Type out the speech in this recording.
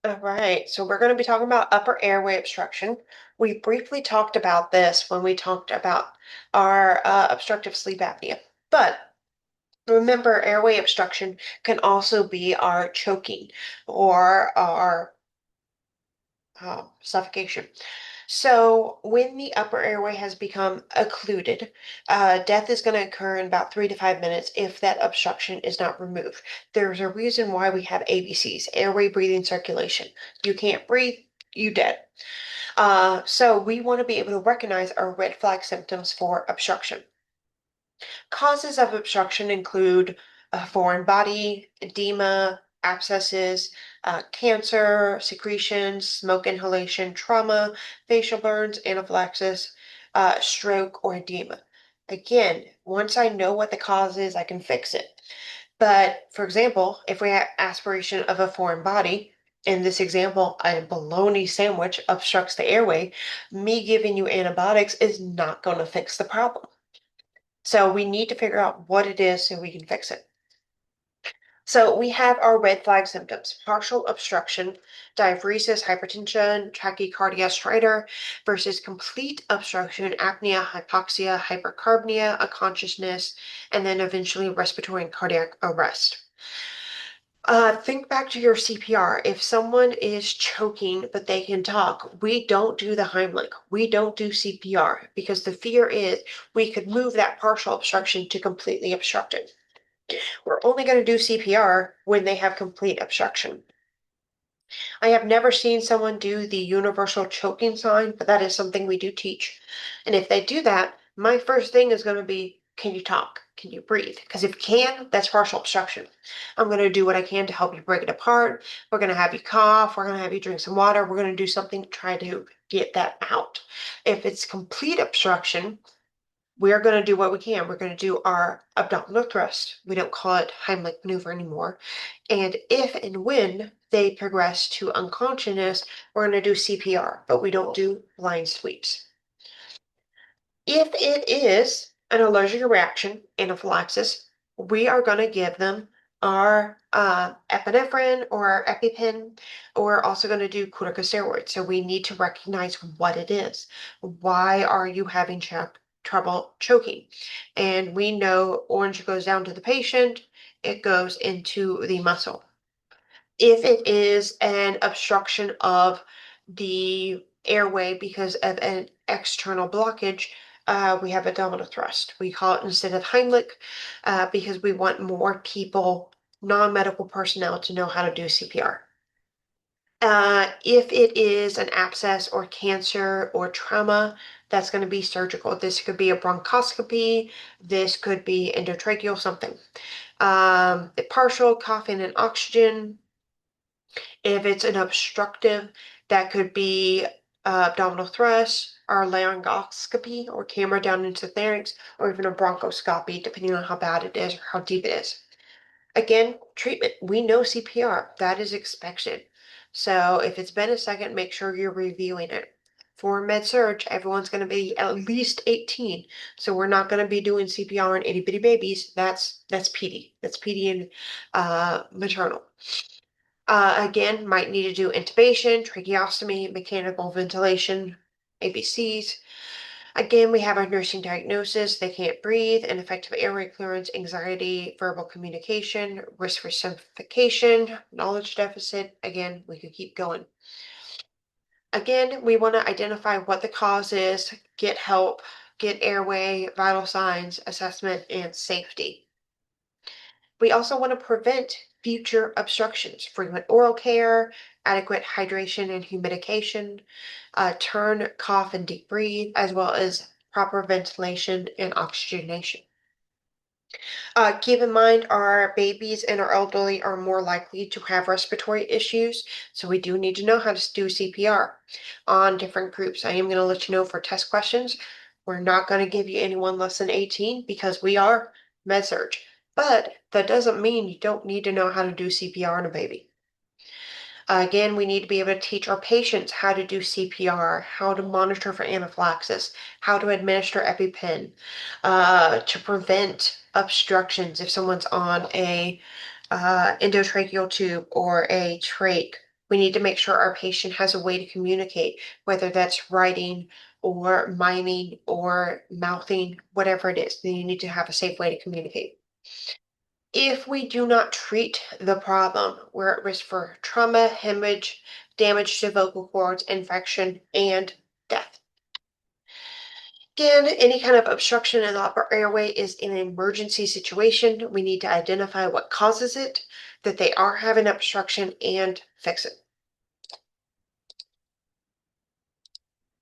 All right, so we're going to be talking about upper airway obstruction. We briefly talked about this when we talked about our obstructive sleep apnea. But remember, airway obstruction can also be our choking or our suffocation. So when the upper airway has become occluded, death is going to occur in about 3 to 5 minutes if that obstruction is not removed. There's a reason why we have ABCs, airway, breathing, circulation. You can't breathe, you dead. So we want to be able to recognize our red flag symptoms for obstruction. Causes of obstruction include a foreign body, edema, abscesses, cancer, secretions, smoke inhalation, trauma, facial burns, anaphylaxis, stroke, or edema. Again, once I know what the cause is, I can fix it. But for example, if we have aspiration of a foreign body, in this example, a bologna sandwich obstructs the airway, me giving you antibiotics is not going to fix the problem. So we need to figure out what it is so we can fix it. So we have our red flag symptoms: partial obstruction, diaphoresis, hypertension, tachycardia, stridor, versus complete obstruction, apnea, hypoxia, hypercarbia, unconsciousness, and then eventually respiratory and cardiac arrest. Think back to your CPR. If someone is choking but they can talk, we don't do the Heimlich. We don't do CPR because the fear is we could move that partial obstruction to completely obstructed. We're only going to do CPR when they have complete obstruction. I have never seen someone do the universal choking sign, but that is something we do teach. And if they do that, my first thing is going to be, can you talk? Can you breathe? Because if you can, that's partial obstruction. I'm going to do what I can to help you break it apart. We're going to have you cough. We're going to have you drink some water. We're going to do something to try to get that out. If it's complete obstruction, we're going to do what we can. We're going to do our abdominal thrust. We don't call it Heimlich maneuver anymore. And if and when they progress to unconsciousness, we're going to do CPR, but we don't do line sweeps. If it is an allergic reaction, anaphylaxis, we are going to give them our epinephrine or our EpiPen, or we're also going to do corticosteroids. So we need to recognize what it is. Why are you having trouble choking? And we know orange goes down to the patient, it goes into the muscle. If it is an obstruction of the airway because of an external blockage, we have abdominal thrust. We call it instead of Heimlich because we want more people, non-medical personnel, to know how to do CPR. If it is an abscess or cancer or trauma, that's going to be surgical. This could be a bronchoscopy. This could be endotracheal, something. Partial coughing and oxygen. If it's an obstructive, that could be abdominal thrust or laryngoscopy or camera down into the larynx or even a bronchoscopy, depending on how bad it is or how deep it is. Again, treatment. We know CPR. That is expected. So if it's been a second, make sure you're reviewing it. For med surg, everyone's going to be at least 18. So we're not going to be doing CPR on itty bitty babies. That's PD. That's PD and maternal. Again, might need to do intubation, tracheostomy, mechanical ventilation, ABCs. Again, we have our nursing diagnosis. They can't breathe, ineffective airway clearance, anxiety, verbal communication, risk for suffocation, knowledge deficit. Again, we could keep going. Again, we want to identify what the cause is, get help, get airway, vital signs, assessment, and safety. We also want to prevent future obstructions, frequent oral care, adequate hydration and humidification, turn, cough, and deep breathe, as well as proper ventilation and oxygenation. Keep in mind our babies and our elderly are more likely to have respiratory issues, so we do need to know how to do CPR on different groups. I am going to let you know for test questions, we're not going to give you anyone less than 18 because we are med-surg. But that doesn't mean you don't need to know how to do CPR on a baby. Again, we need to be able to teach our patients how to do CPR, how to monitor for anaphylaxis, how to administer EpiPen, to prevent obstructions if someone's on a endotracheal tube or a trach We need to make sure our patient has a way to communicate, whether that's writing or miming or mouthing, whatever it is. Then you need to have a safe way to communicate. If we do not treat the problem, we're at risk for trauma, hemorrhage, damage to vocal cords, infection, and death. Again, any kind of obstruction in the upper airway is an emergency situation. We need to identify what causes it, that they are having obstruction, and fix it.